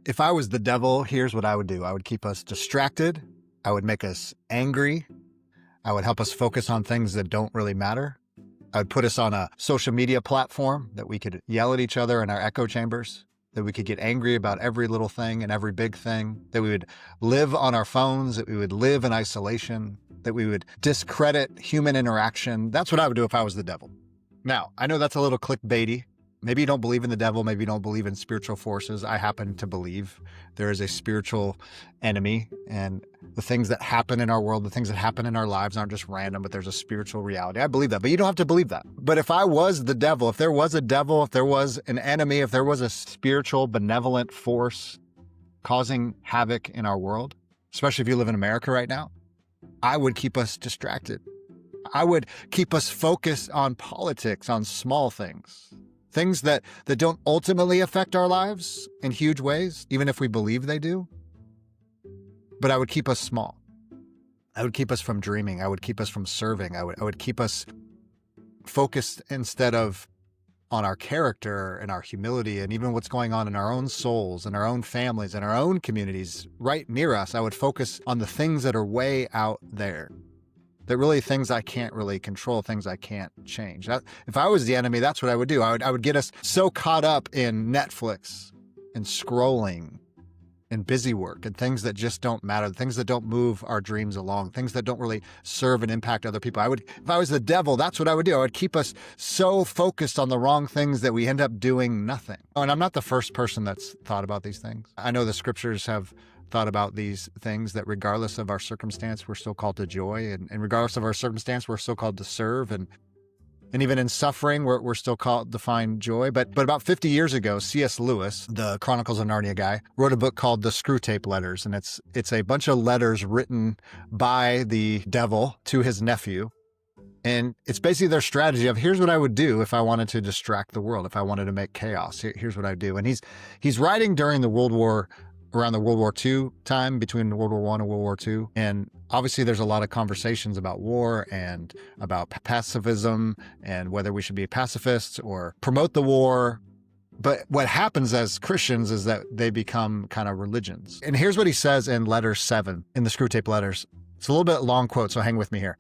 If I was the devil, here's what I would do. I would keep us distracted. I would make us angry. I would help us focus on things that don't really matter. I would put us on a social media platform that we could yell at each other in our echo chambers, that we could get angry about every little thing and every big thing, that we would live on our phones, that we would live in isolation, that we would discredit human interaction. That's what I would do if I was the devil. Now, I know that's a little clickbaity. Maybe you don't believe in the devil. Maybe you don't believe in spiritual forces. I happen to believe there is a spiritual enemy, and the things that happen in our world, the things that happen in our lives aren't just random, but there's a spiritual reality. I believe that, but you don't have to believe that. But if I was the devil, if there was a devil, if there was an enemy, if there was a spiritual, benevolent force causing havoc in our world, especially if you live in America right now, I would keep us distracted. I would keep us focused on politics, on small things. Things that don't ultimately affect our lives in huge ways, even if we believe they do. But I would keep us small. I would keep us from dreaming. I would keep us from serving. I would keep us focused instead of on our character and our humility and even what's going on in our own souls and our own families and our own communities right near us. I would focus on the things that are way out there. That really things I can't really control, things I can't change. If I was the enemy, that's what I would do. I would get us so caught up in Netflix and scrolling and busy work and things that just don't matter, things that don't move our dreams along, things that don't really serve and impact other people. If I was the devil, that's what I would do. I would keep us so focused on the wrong things that we end up doing nothing. Oh, and I'm not the first person that's thought about these things. I know the scriptures have thought about these things, that regardless of our circumstance, we're still called to joy. And regardless of our circumstance, we're still called to serve. And even in suffering, we're still called to find joy. But about 50 years ago, C.S. Lewis, the Chronicles of Narnia guy, wrote a book called the Screwtape Letters. And it's a bunch of letters written by the devil to his nephew. And it's basically their strategy of, here's what I would do if I wanted to distract the world, if I wanted to make chaos. Here's what I would do. And he's writing during around the World War II time, between World War I and World War II. And obviously there's a lot of conversations about war and about pacifism and whether we should be pacifists or promote the war. But what happens as Christians is that they become kind of religions. And here's what he says in letter 7 in the Screwtape Letters. It's a little bit long quote, so hang with me here.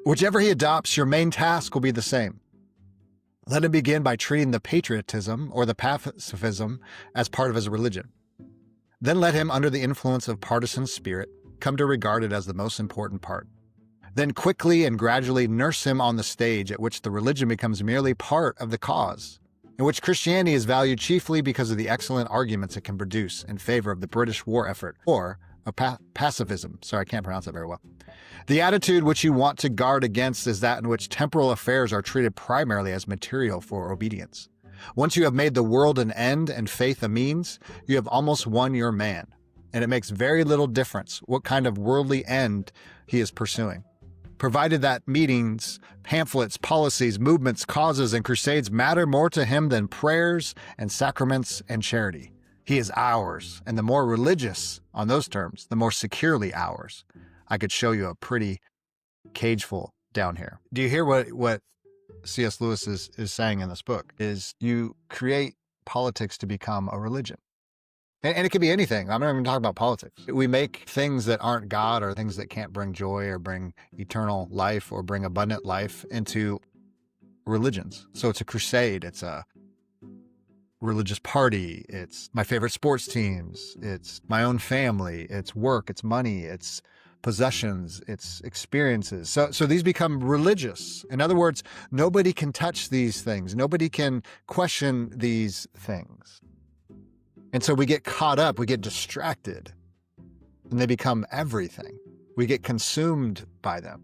Whichever he adopts, your main task will be the same. Let him begin by treating the patriotism or the pacifism as part of his religion. Then let him, under the influence of partisan spirit, come to regard it as the most important part. Then quickly and gradually nurse him on the stage at which the religion becomes merely part of the cause, in which Christianity is valued chiefly because of the excellent arguments it can produce in favor of the British war effort, or of pacifism. Sorry, I can't pronounce that very well. The attitude which you want to guard against is that in which temporal affairs are treated primarily as material for obedience. Once you have made the world an end and faith a means, you have almost won your man, and it makes very little difference what kind of worldly end he is pursuing, provided that meetings, pamphlets, policies, movements, causes, and crusades matter more to him than prayers and sacraments and charity. He is ours, and the more religious on those terms, the more securely ours. I could show you a pretty cageful down here. Do you hear what C.S. Lewis is saying in this book? Is you create politics to become a religion. And it could be anything. I'm not even talking about politics. We make things that aren't God, or things that can't bring joy or bring eternal life or bring abundant life, into religions. So it's a crusade. It's a religious party. It's my favorite sports teams. It's my own family. It's work. It's money. It's possessions, its experiences. So these become religious. In other words, nobody can touch these things. Nobody can question these things. And so we get caught up, we get distracted, and they become everything. We get consumed by them.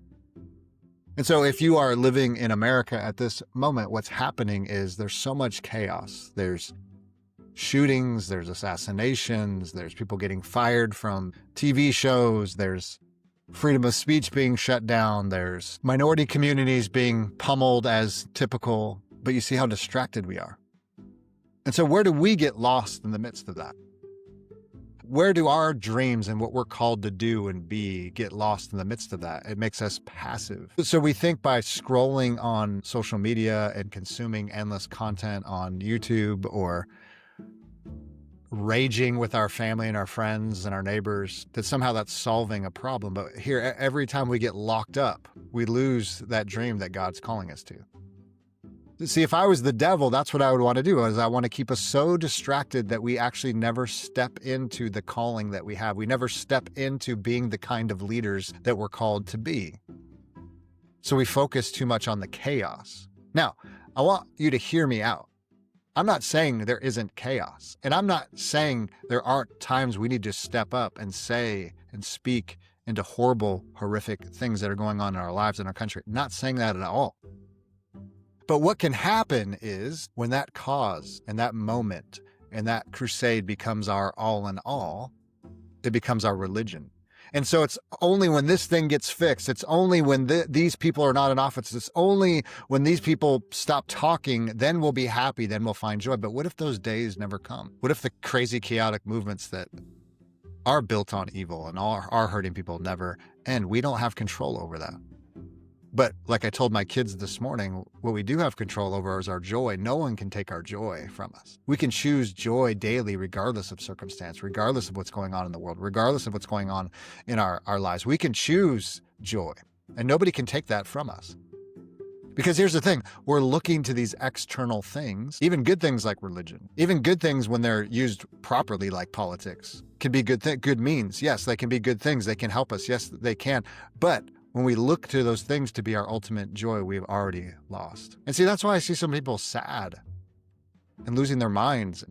And so if you are living in America at this moment, what's happening is there's so much chaos. There's shootings, there's assassinations, there's people getting fired from TV shows, there's freedom of speech being shut down, there's minority communities being pummeled as typical, but you see how distracted we are. And so where do we get lost in the midst of that? Where do our dreams and what we're called to do and be get lost in the midst of that? It makes us passive. So we think by scrolling on social media and consuming endless content on YouTube or raging with our family and our friends and our neighbors, that somehow that's solving a problem. But here, every time we get locked up, we lose that dream that God's calling us to. See, if I was the devil, that's what I would want to do, is I want to keep us so distracted that we actually never step into the calling that we have. We never step into being the kind of leaders that we're called to be. So we focus too much on the chaos. Now, I want you to hear me out. I'm not saying there isn't chaos, and I'm not saying there aren't times we need to step up and say and speak into horrible, horrific things that are going on in our lives and our country. I'm not saying that at all. But what can happen is when that cause and that moment and that crusade becomes our all in all, it becomes our religion. And so it's only when this thing gets fixed, it's only when these people are not in office, it's only when these people stop talking, then we'll be happy, then we'll find joy. But what if those days never come? What if the crazy, chaotic movements that are built on evil and are hurting people never end? We don't have control over that. But like I told my kids this morning, what we do have control over is our joy. No one can take our joy from us. We can choose joy daily, regardless of circumstance, regardless of what's going on in the world, regardless of what's going on in our lives. We can choose joy, and nobody can take that from us. Because here's the thing, we're looking to these external things, even good things like religion, even good things when they're used properly like politics, can be good means. Yes, they can be good things. They can help us. Yes, they can. But when we look to those things to be our ultimate joy, we've already lost. And see, that's why I see some people sad and losing their minds.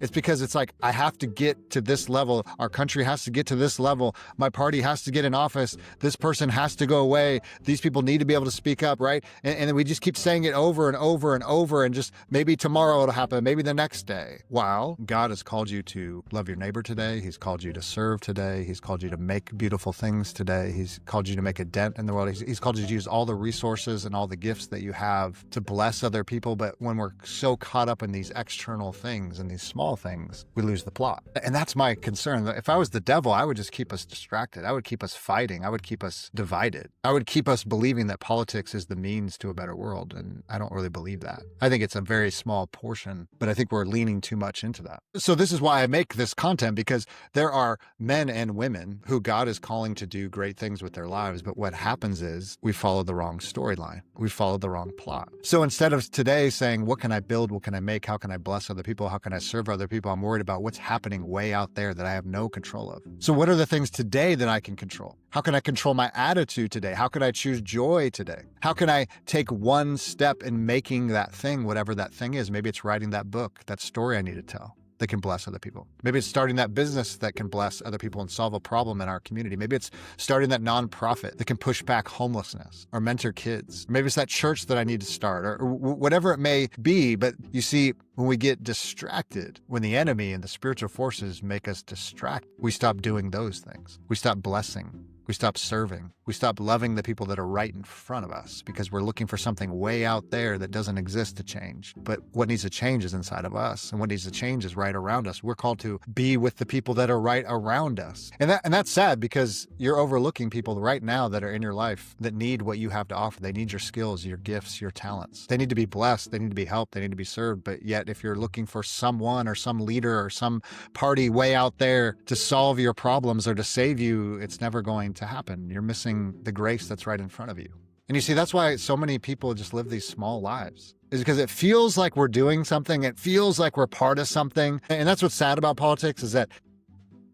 It's because it's like, I have to get to this level. Our country has to get to this level. My party has to get in office. This person has to go away. These people need to be able to speak up, right? And then we just keep saying it over and over and over, and just maybe tomorrow it'll happen, maybe the next day. While God has called you to love your neighbor today. He's called you to serve today. He's called you to make beautiful things today. He's called you to make a dent in the world. He's called you to use all the resources and all the gifts that you have to bless other people. But when we're so caught up in these external things and these small things, we lose the plot. And that's my concern. If I was the devil, I would just keep us distracted. I would keep us fighting. I would keep us divided. I would keep us believing that politics is the means to a better world. And I don't really believe that. I think it's a very small portion, but I think we're leaning too much into that. So this is why I make this content, because there are men and women who God is calling to do great things with their lives. But what happens is we follow the wrong storyline. We follow the wrong plot. So instead of today saying, what can I build? What can I make? How can I bless other people? How can I serve other people? I'm worried about what's happening way out there that I have no control of. So what are the things today that I can control? How can I control my attitude today? How can I choose joy today? How can I take one step in making that thing, whatever that thing is? Maybe it's writing that book, that story I need to tell that can bless other people. Maybe it's starting that business that can bless other people and solve a problem in our community. Maybe it's starting that nonprofit that can push back homelessness or mentor kids. Maybe it's that church that I need to start, or whatever it may be. But you see, when we get distracted, when the enemy and the spiritual forces make us distract, we stop doing those things. We stop blessing. We stop serving. We stop loving the people that are right in front of us because we're looking for something way out there that doesn't exist to change. But what needs to change is inside of us, and what needs to change is right around us. We're called to be with the people that are right around us. And that's sad, because you're overlooking people right now that are in your life that need what you have to offer. They need your skills, your gifts, your talents. They need to be blessed. They need to be helped. They need to be served. But yet, if you're looking for someone or some leader or some party way out there to solve your problems or to save you, it's never going to happen. You're missing the grace that's right in front of you. And you see, that's why so many people just live these small lives, is because it feels like we're doing something. It feels like we're part of something. And that's what's sad about politics, is that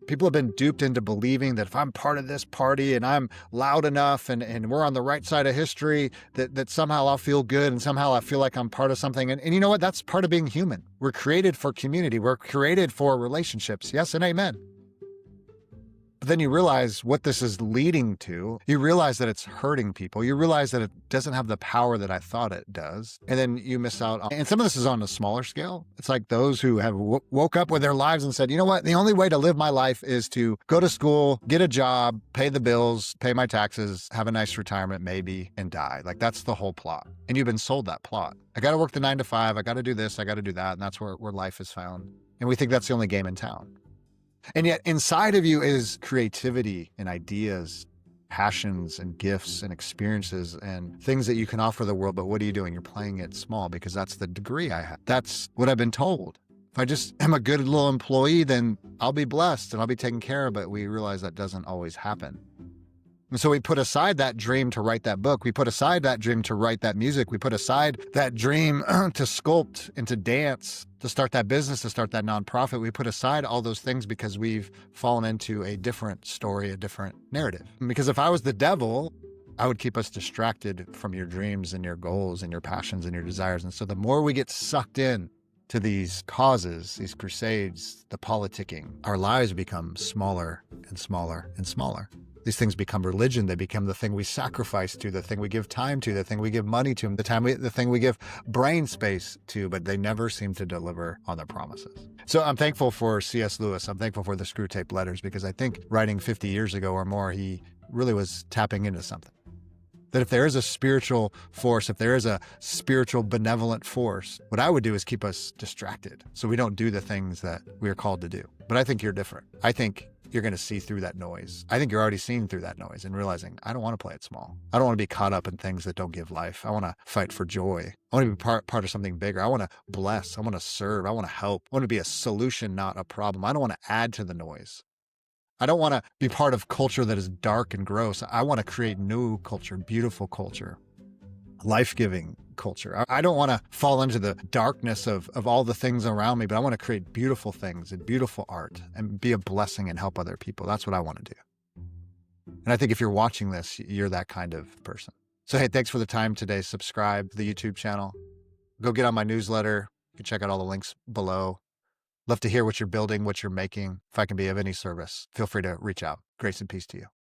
people have been duped into believing that if I'm part of this party and I'm loud enough and we're on the right side of history, that somehow I'll feel good and somehow I feel like I'm part of something. And you know what? That's part of being human. We're created for community. We're created for relationships. Yes and amen. But then you realize what this is leading to. You realize that it's hurting people. You realize that it doesn't have the power that I thought it does. And then you miss out on, and some of this is on a smaller scale. It's like those who have woke up with their lives and said, you know what? The only way to live my life is to go to school, get a job, pay the bills, pay my taxes, have a nice retirement maybe, and die. Like, that's the whole plot. And you've been sold that plot. I got to work the 9 to 5. I got to do this. I got to do that. And that's where life is found. And we think that's the only game in town. And yet inside of you is creativity and ideas, passions and gifts and experiences and things that you can offer the world. But what are you doing? You're playing it small because that's the degree I have. That's what I've been told If I just am a good little employee, then I'll be blessed and I'll be taken care of. But we realize that doesn't always happen. And so we put aside that dream to write that book. We put aside that dream to write that music. We put aside that dream to sculpt and to dance, to start that business, to start that nonprofit. We put aside all those things because we've fallen into a different story, a different narrative. Because if I was the devil, I would keep us distracted from your dreams and your goals and your passions and your desires. And so the more we get sucked in to these causes, these crusades, the politicking, our lives become smaller and smaller and smaller. These things become religion. They become the thing we sacrifice to, the thing we give time to, the thing we give money to, the thing we give brain space to, but they never seem to deliver on their promises. So I'm thankful for C.S. Lewis. I'm thankful for the Screwtape Letters, because I think writing 50 years ago or more, he really was tapping into something. That if there is a spiritual force, if there is a spiritual benevolent force, what I would do is keep us distracted so we don't do the things that we are called to do. But I think you're different. I think you're going to see through that noise. I think you're already seeing through that noise and realizing, I don't want to play it small. I don't want to be caught up in things that don't give life. I want to fight for joy. I want to be part of something bigger. I want to bless. I want to serve. I want to help. I want to be a solution, not a problem. I don't want to add to the noise. I don't want to be part of culture that is dark and gross. I want to create new culture, beautiful culture, life-giving culture. I don't want to fall into the darkness of all the things around me, but I want to create beautiful things and beautiful art and be a blessing and help other people. That's what I want to do. And I think if you're watching this, you're that kind of person. So, hey, thanks for the time today. Subscribe to the YouTube channel. Go get on my newsletter. You can check out all the links below. Love to hear what you're building, what you're making. If I can be of any service, feel free to reach out. Grace and peace to you.